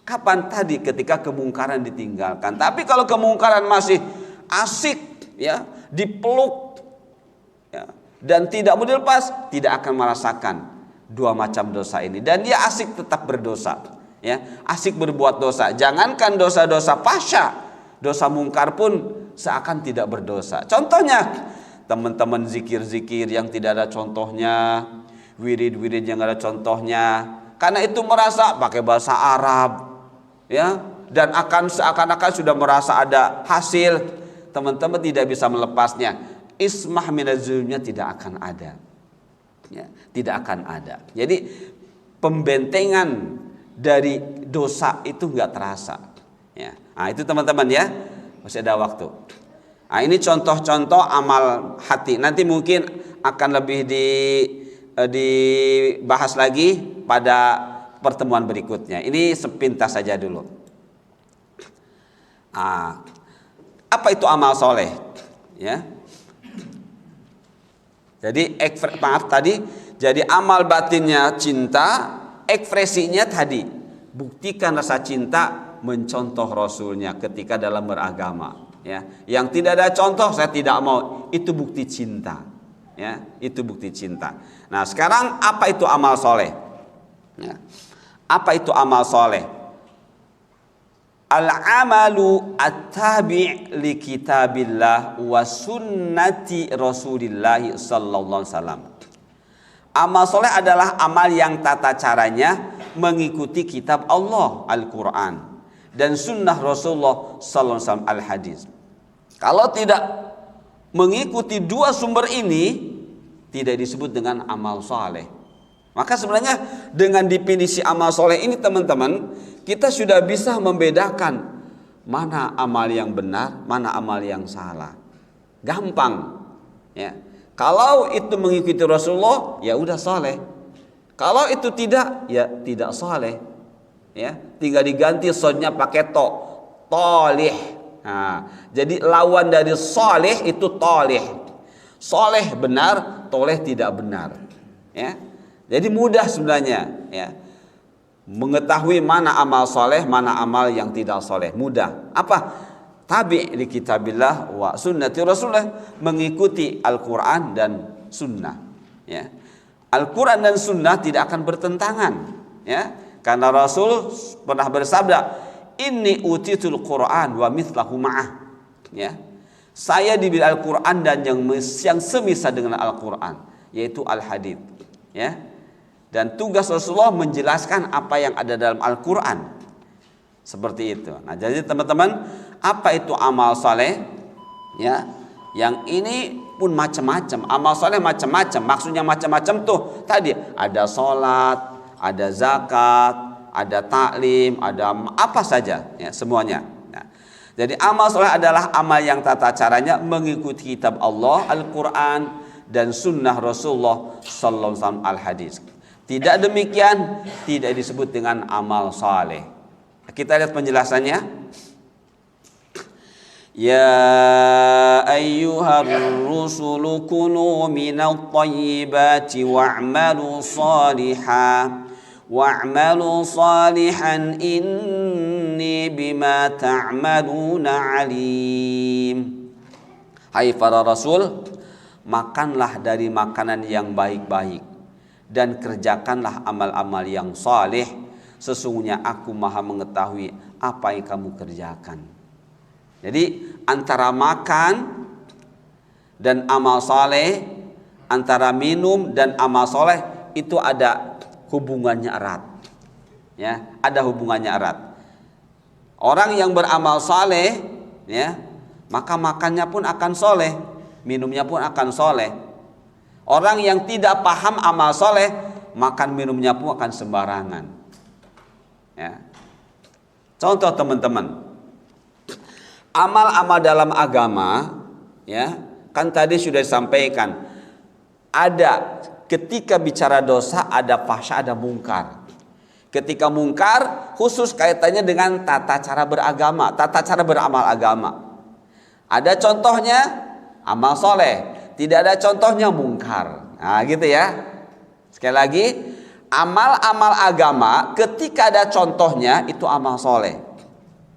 Kapan tadi? Ketika kemungkaran ditinggalkan. Tapi kalau kemungkaran masih asik, ya, dipeluk, ya, dan tidak mau dilepas, tidak akan merasakan dua macam dosa ini. Dan dia asik tetap berdosa, ya, asik berbuat dosa. Jangankan dosa-dosa fahsya, dosa mungkar pun seakan tidak berdosa. Contohnya, teman-teman zikir-zikir yang tidak ada contohnya, wirid-wirid yang ada contohnya, karena itu merasa pakai bahasa Arab, ya, dan akan seakan-akan sudah merasa ada hasil. Teman-teman tidak bisa melepasnya. Ismah minadz-dzunubnya tidak akan ada, ya, tidak akan ada. Jadi pembentengan dari dosa itu nggak terasa, ya. Nah, itu teman-teman, ya, masih ada waktu. Nah, ini contoh-contoh amal hati. Nanti mungkin akan lebih dibahas lagi pada pertemuan berikutnya. Ini sepintas saja dulu. Apa itu amal soleh? Ya. Jadi jadi amal batinnya cinta, ekspresinya tadi buktikan rasa cinta, mencontoh Rasulnya ketika dalam beragama. Ya. Yang tidak ada contoh, saya tidak mau. Itu bukti cinta. Ya, itu bukti cinta. Nah, sekarang apa itu amal soleh? Ya. Apa itu amal soleh? Al-amalu at-tabi' li kitabillah wa sunnati Rasulillah sallallahu alaihi wasallam. Amal soleh adalah amal yang tata caranya mengikuti kitab Allah Al-Quran dan sunnah Rasulullah sallallahu alaihi wasallam al-hadis. Kalau tidak mengikuti dua sumber ini, tidak disebut dengan amal soleh. Maka sebenarnya dengan definisi amal soleh ini teman-teman, kita sudah bisa membedakan mana amal yang benar, mana amal yang salah. Gampang, ya. Kalau itu mengikuti Rasulullah, ya udah soleh. Kalau itu tidak, ya tidak soleh. Ya, tinggal diganti sodnya pakai tolih. Nah, jadi lawan dari soleh itu tolih. Soleh benar, toleh tidak benar. Ya. Jadi mudah sebenarnya, ya, mengetahui mana amal soleh, mana amal yang tidak soleh. Mudah. Apa? Tabi' li kitabillah wa sunnati Rasulullah, mengikuti Al-Quran dan sunnah. Ya. Al-Quran dan sunnah tidak akan bertentangan. Ya. Karena Rasul pernah bersabda, inni utitul Quran wa mithlahu ma'ah. Ya. Saya diberi Al-Quran dan yang semisal dengan Al-Quran, yaitu Al-Hadits. Ya. Dan tugas Rasulullah menjelaskan apa yang ada dalam Al-Quran. Seperti itu. Nah, jadi teman-teman, apa itu amal soleh? Ya, yang ini pun macam-macam. Amal soleh macam-macam. Maksudnya macam-macam tuh. Tadi ada sholat, ada zakat, ada taklim, ada apa saja. Ya, semuanya. Nah, jadi amal soleh adalah amal yang tata caranya mengikuti kitab Allah, Al-Quran, dan sunnah Rasulullah sallallahu alaihi wasallam al-hadis. Tidak demikian, tidak disebut dengan amal saleh. Kita lihat penjelasannya. Ya ayyuhar rusulu kunu minat tayyibati wa'malu salihan inni bima ta'maluna alim. Hai para rasul, makanlah dari makanan yang baik-baik dan kerjakanlah amal-amal yang saleh. Sesungguhnya aku maha mengetahui apa yang kamu kerjakan. Jadi antara makan dan amal soleh, antara minum dan amal soleh itu ada hubungannya erat. Ya, ada hubungannya erat. Orang yang beramal soleh, ya, maka makannya pun akan soleh, minumnya pun akan soleh. Orang yang tidak paham amal soleh, makan minumnya pun akan sembarangan. Ya. Contoh teman-teman, amal-amal dalam agama, ya, kan tadi sudah disampaikan, ada ketika bicara dosa ada fahsya, ada mungkar. Ketika mungkar khusus kaitannya dengan tata cara beragama, tata cara beramal agama. Ada contohnya amal soleh, tidak ada contohnya mungkar. Nah gitu ya. Sekali lagi, amal-amal agama ketika ada contohnya itu amal soleh,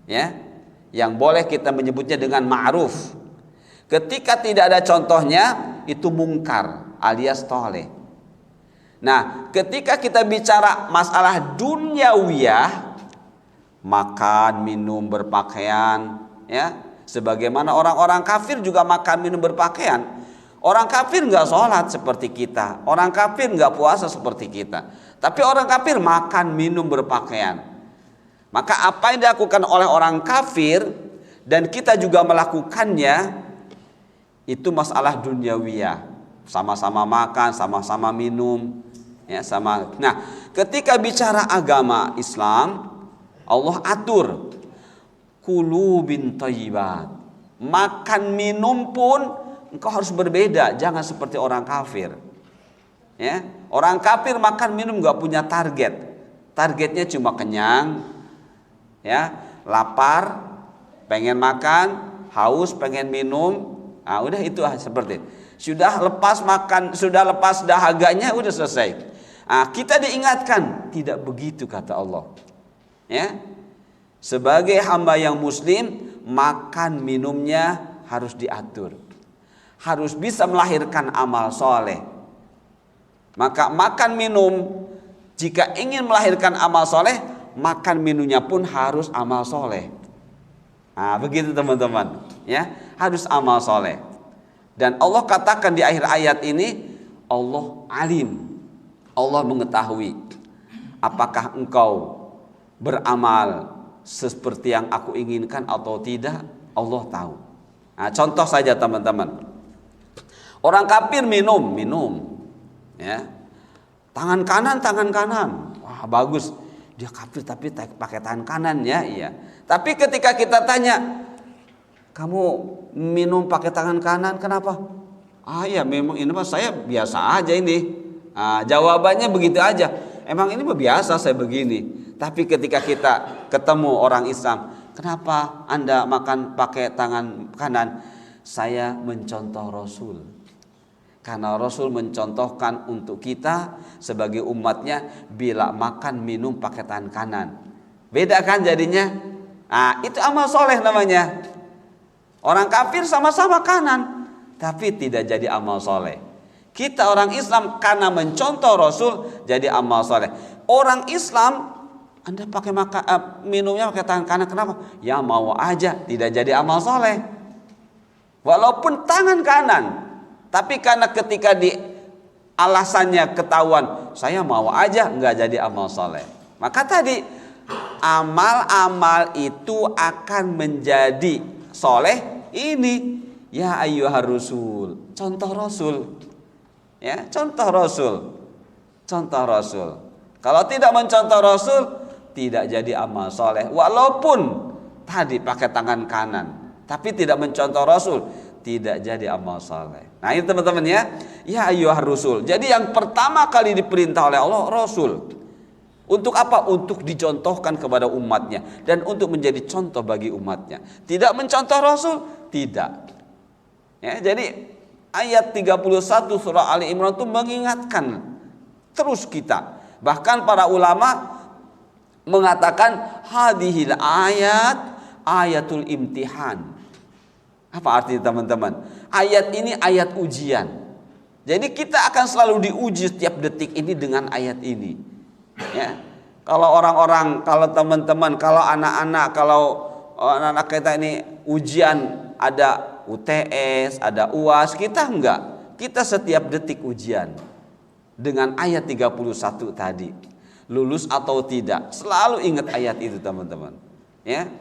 ya, yang boleh kita menyebutnya dengan ma'ruf. Ketika tidak ada contohnya itu mungkar alias toleh. Nah, ketika kita bicara masalah duniawiyah, makan, minum, berpakaian, ya, sebagaimana orang-orang kafir juga makan, minum, berpakaian. Orang kafir nggak sholat seperti kita, orang kafir nggak puasa seperti kita, tapi orang kafir makan, minum, berpakaian. Maka apa yang dilakukan oleh orang kafir dan kita juga melakukannya itu masalah duniawiyah, sama-sama makan, sama-sama minum, ya, sama. Nah, ketika bicara agama Islam, Allah atur kulu bin thayyibat. Makan minum pun engkau harus berbeda, jangan seperti orang kafir. Ya, orang kafir makan minum nggak punya target. Targetnya cuma kenyang, ya, lapar, pengen makan, haus, pengen minum. Nah, udah itu seperti sudah lepas makan, sudah lepas dahaganya, udah selesai. Nah, kita diingatkan tidak begitu kata Allah. Ya, sebagai hamba yang muslim, makan minumnya harus diatur, harus bisa melahirkan amal soleh. Maka makan minum jika ingin melahirkan amal soleh, makan minumnya pun harus amal soleh. Nah, begitu teman-teman, ya, harus amal soleh. Dan Allah katakan di akhir ayat ini, Allah alim, Allah mengetahui apakah engkau beramal seperti yang aku inginkan atau tidak, Allah tahu. Nah, contoh saja teman-teman, orang kafir minum, ya, tangan kanan, wah bagus, dia kafir tapi pakai tangan kanan, ya, iya. Tapi ketika kita tanya, kamu minum pakai tangan kanan kenapa? Ah ya memang ini mas saya biasa aja ini. Nah, jawabannya begitu aja. Emang ini biasa saya begini. Tapi ketika kita ketemu orang Islam, kenapa Anda makan pakai tangan kanan? Saya mencontoh Rasul. Karena Rasul mencontohkan untuk kita sebagai umatnya bila makan minum pakai tangan kanan. Beda kan jadinya? Nah, itu amal soleh namanya. Orang kafir sama-sama kanan, tapi tidak jadi amal soleh. Kita orang Islam karena mencontoh Rasul jadi amal soleh. Orang Islam, Anda pakai minumnya pakai tangan kanan, kenapa? Ya mau aja, tidak jadi amal soleh. Walaupun tangan kanan, tapi karena ketika di alasannya ketahuan, saya mau aja, nggak jadi amal soleh. Maka tadi amal-amal itu akan menjadi soleh. Ini ya ayyuhar rasul, contoh Rasul, ya, contoh Rasul. Kalau tidak mencontoh Rasul, tidak jadi amal soleh. Walaupun tadi pakai tangan kanan, tapi tidak mencontoh Rasul, tidak jadi amal soleh. Nah ini teman-teman ya ayyuhar rasul. Jadi yang pertama kali diperintah oleh Allah Rasul. Untuk apa? Untuk dicontohkan kepada umatnya dan untuk menjadi contoh bagi umatnya. Tidak mencontoh Rasul, tidak. Ya, jadi ayat 31 surah Ali Imran itu mengingatkan terus kita. Bahkan para ulama mengatakan hadhil ayatul imtihan. Apa artinya teman-teman? Ayat ini ayat ujian. Jadi kita akan selalu diuji setiap detik ini dengan ayat ini. Ya, kalau orang-orang, kalau teman-teman, kalau anak-anak, kalau anak-anak kita ini ujian, ada UTS, ada UAS, kita enggak. Kita setiap detik ujian dengan ayat 31 tadi. Lulus atau tidak, selalu ingat ayat itu teman-teman. Ya.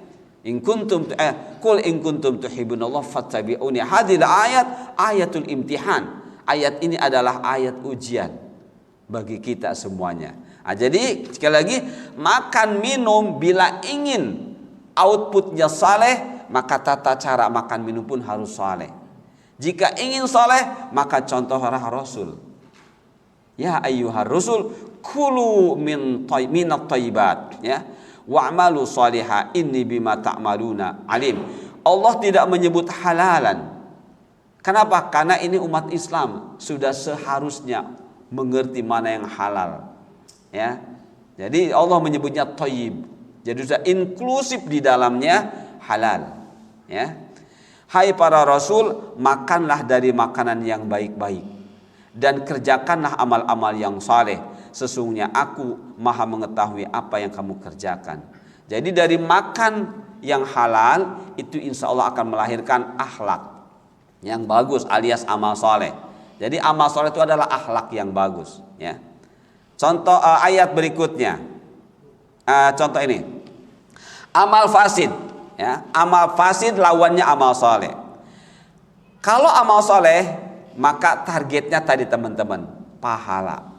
Qul in kuntum tuhibbunallah fattabi'uni. Hadhihi ayat ayatul imtihan. Ayat ini adalah ayat ujian bagi kita semuanya. Nah, jadi sekali lagi, makan minum bila ingin outputnya saleh, maka tata cara makan minum pun harus saleh. Jika ingin saleh, maka contoh Rasul. Ya ayyuhar rusul kulu minat thayyibat, ya. Wa'malu salihah inni bima ta'maluna alim. Allah tidak menyebut halalan. Kenapa? Karena ini umat Islam sudah seharusnya mengerti mana yang halal. Ya. Jadi Allah menyebutnya thayyib. Jadi sudah inklusif di dalamnya halal. Ya. Hai para rasul, makanlah dari makanan yang baik-baik dan kerjakanlah amal-amal yang saleh. Sesungguhnya aku maha mengetahui apa yang kamu kerjakan. Jadi dari makan yang halal itu insya Allah akan melahirkan akhlak yang bagus alias amal soleh. Jadi amal soleh itu adalah akhlak yang bagus. Ya. Contoh ayat berikutnya. Contoh ini. Amal fasid. Ya. Amal fasid lawannya amal soleh. Kalau amal soleh maka targetnya tadi teman-teman pahala.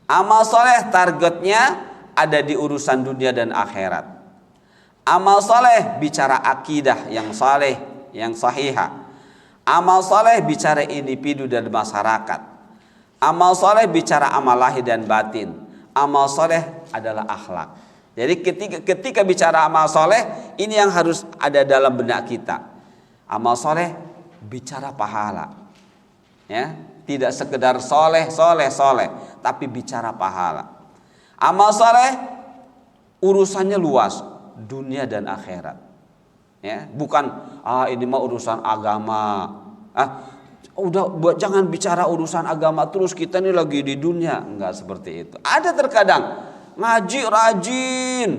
Amal soleh targetnya ada di urusan dunia dan akhirat. Amal soleh bicara akidah yang saleh, yang sahihah. Amal soleh bicara individu dan masyarakat. Amal soleh bicara amal lahir dan batin. Amal soleh adalah akhlak. Jadi ketika bicara amal soleh, ini yang harus ada dalam benak kita. Amal soleh bicara pahala. Ya. Tidak sekedar soleh, tapi bicara pahala. Amal soleh urusannya luas, dunia dan akhirat. Ya, bukan ini mah urusan agama. Jangan bicara urusan agama terus, kita ini lagi di dunia. Enggak seperti itu. Ada terkadang ngaji rajin,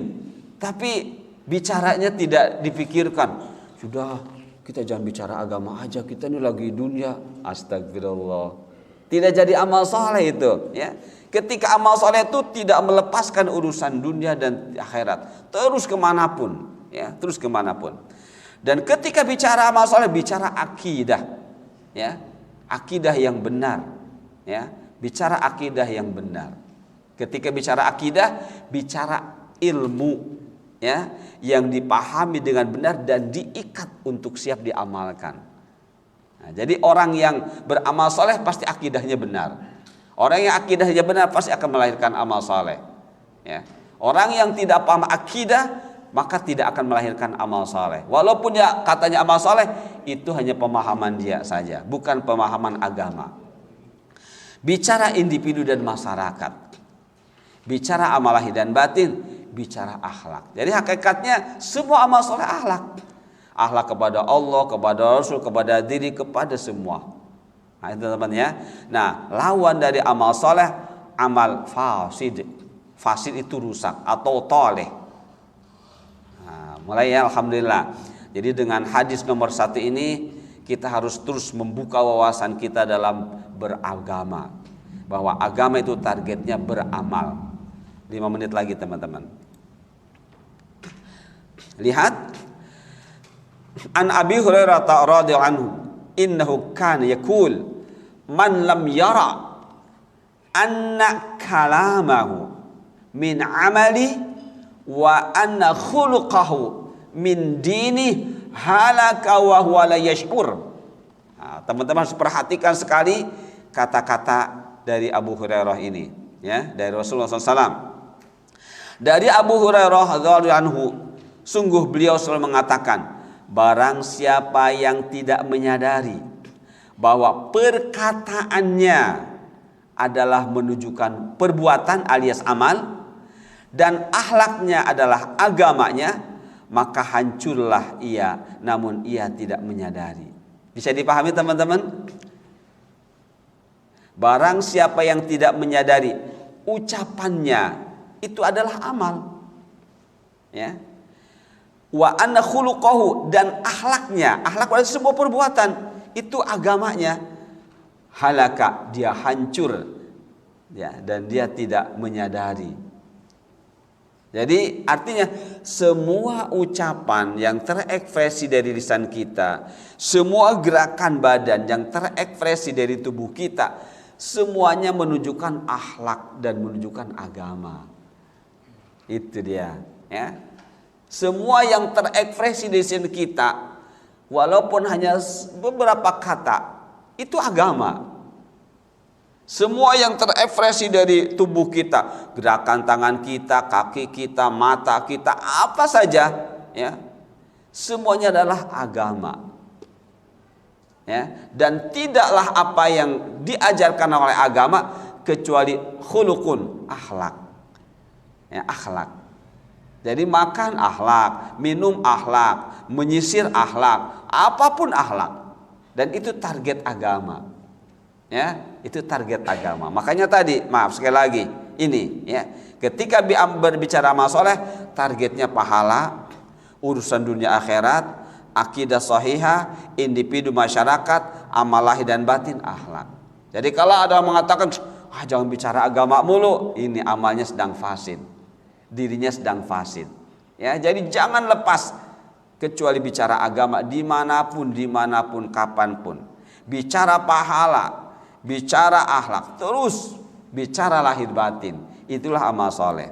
tapi bicaranya tidak dipikirkan. Sudah, kita jangan bicara agama aja, kita ini lagi dunia. Astagfirullah. Tidak jadi amal soleh itu, ya. Ketika amal soleh itu tidak melepaskan urusan dunia dan akhirat, terus kemanapun, ya, terus kemanapun. Dan ketika bicara amal soleh, bicara akidah, ya, akidah yang benar, ya, bicara akidah yang benar. Ketika bicara akidah, bicara ilmu, ya, yang dipahami dengan benar dan diikat untuk siap diamalkan. Nah, jadi orang yang beramal soleh pasti akidahnya benar. Orang yang akidahnya benar pasti akan melahirkan amal soleh. Ya. Orang yang tidak paham akidah maka tidak akan melahirkan amal soleh. Walaupun ya katanya amal soleh, itu hanya pemahaman dia saja, bukan pemahaman agama. Bicara individu dan masyarakat, bicara amal lahir dan batin, bicara akhlak. Jadi hakikatnya semua amal soleh akhlak. Akhlak kepada Allah, kepada Rasul, kepada diri, kepada semua. Nah itu teman ya. Nah lawan dari amal soleh, amal fasid. Fasid itu rusak atau toleh. Nah, mulai ya alhamdulillah. Jadi dengan hadis nomor 1 ini kita harus terus membuka wawasan kita dalam beragama. Bahwa agama itu targetnya beramal. 5 menit lagi teman-teman. Lihat. An Abi Hurairah radhiyallahu anhu, innahu kana yaqul man lam yara anna kalamahu min amali wa anna khuluquhu min dini halaka wa huwa la yashkur. Nah, teman-teman harus perhatikan sekali kata-kata dari Abu Hurairah ini, ya, dari Rasulullah SAW. Dari Abu Hurairah radhiyallahu anhu, sungguh beliau selalu mengatakan, barang siapa yang tidak menyadari bahwa perkataannya adalah menunjukkan perbuatan alias amal dan akhlaknya adalah agamanya, maka hancurlah ia, namun ia tidak menyadari. Bisa dipahami teman-teman? Barang siapa yang tidak menyadari ucapannya itu adalah amal, ya. wa anna khuluquhu, dan akhlaknya, akhlak adalah sebuah perbuatan, itu agamanya, halaka, dia hancur, ya, dan dia tidak menyadari. Jadi artinya semua ucapan yang terekspresi dari lisan kita, semua gerakan badan yang terekspresi dari tubuh kita, semuanya menunjukkan akhlak dan menunjukkan agama. Itu dia, ya. Semua yang terekspresi dari lisan kita, walaupun hanya beberapa kata, itu agama. Semua yang terekspresi dari tubuh kita, gerakan tangan kita, kaki kita, mata kita, apa saja, ya, semuanya adalah agama. Ya, dan tidaklah apa yang diajarkan oleh agama kecuali khuluqun, akhlak. Ya, akhlak. Jadi makan akhlak, minum akhlak, menyisir akhlak, apapun akhlak. Dan itu target agama. Ya, itu target agama. Makanya tadi, maaf sekali lagi, ini ya, ketika berbicara amal soleh, targetnya pahala, urusan dunia akhirat, akidah sahihah, individu masyarakat, amal lahir dan batin, akhlak. Jadi kalau ada yang mengatakan, jangan bicara agama mulu, ini amalnya sedang fasid, dirinya sedang fasid. Ya, jadi jangan lepas kecuali bicara agama dimanapun, kapanpun. Bicara pahala, bicara akhlak, terus bicara lahir batin, itulah amal soleh.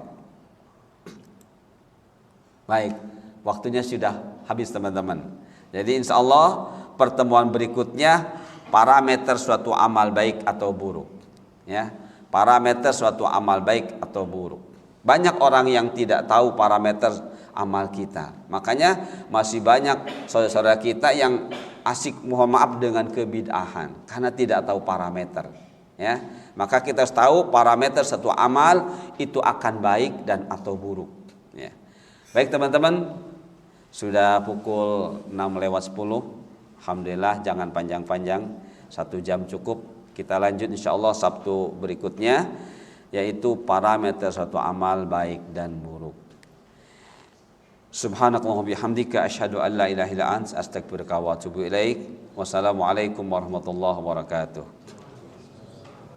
Baik, waktunya sudah habis teman-teman. Jadi insya Allah pertemuan berikutnya parameter suatu amal baik atau buruk. Ya, parameter suatu amal baik atau buruk. Banyak orang yang tidak tahu parameter amal kita. Makanya masih banyak saudara-saudara kita yang asik, mohon maaf, dengan kebid'ahan karena tidak tahu parameter. Ya, maka kita harus tahu parameter satu amal itu akan baik dan atau buruk. Ya. Baik teman-teman, sudah pukul 6:10. Alhamdulillah, jangan panjang-panjang, 1 jam cukup. Kita lanjut insyaallah Sabtu berikutnya, yaitu parameter satu amal baik dan buruk. Subhanakallahumma bihamdika asyhadu an la ilaha illa anta astaghfiruka wa atubu ilaik. Wassalamualaikum warahmatullahi wabarakatuh.